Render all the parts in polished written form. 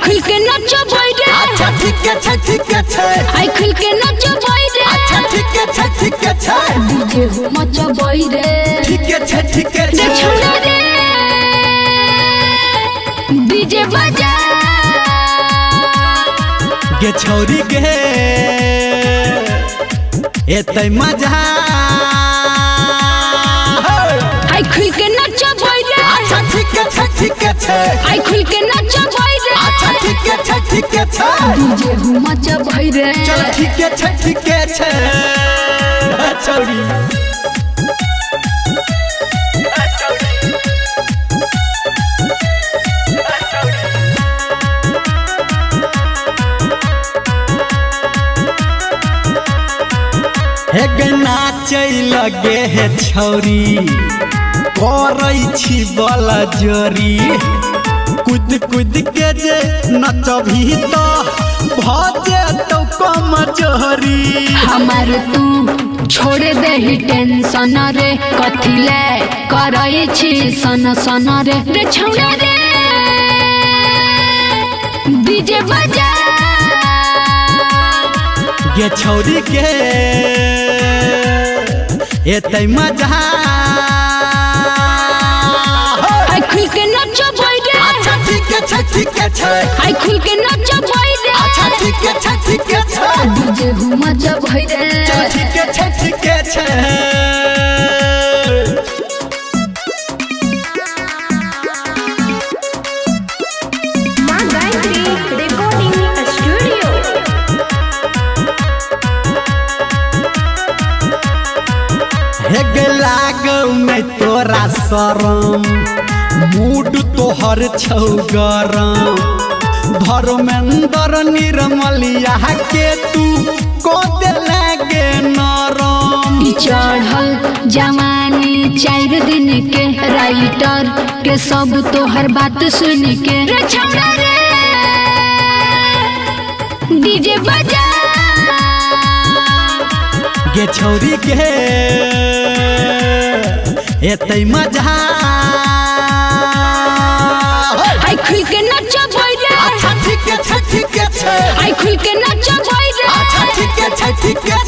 खुल के नचबै रे अच्छा ठीक है आई खुल के नचबै रे अच्छा ठीक है डीजे हो मचबै रे ठीक है रे छोड़ा रे डीजे बजा गे छौरी गे एतै मजा आई खुल के नचबै रे अच्छा ठीक है आई खुल के नचबै रे अच्छा ठीक है डीजे हो मचबै रे चल ठीक है छौरी हे गे नाचै लगे हे छौरी करै छी बला जोरी कूद के जे नचबी तो भजे तो कमजोरी हमार तू छोड़ दे ही टेंशन रे कथिले करै छी सन रे रे छौड़ा रे डीजे बजा गे छौरी के एतै मजा आई खुल के नचबै रे अच्छा ठीक है आई खुल के नचबै रे अच्छा ठीक है डीजे हो मचबै रे चल ठीक है माँ गायत्री रिकॉर्डिंग स्टूडियो हे गे लागौ नहीं तोरा शरम मूड तोहर छौ गरम धर्मेंद्र निर्मलिया के तू को दे लागे नरम चढ़ल जवानी 4 दिन के राइटर के सब तोहर बात सुन के रे छौड़ा रे डीजे बजा गे छौरी के एतै मजा आई खुल के नचबै रे अच्छा ठीक है आई खुल के नचबै रे अच्छा ठीक है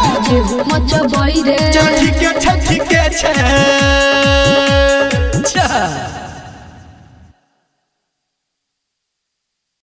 डीजे हो मचबै रे चल ठीक है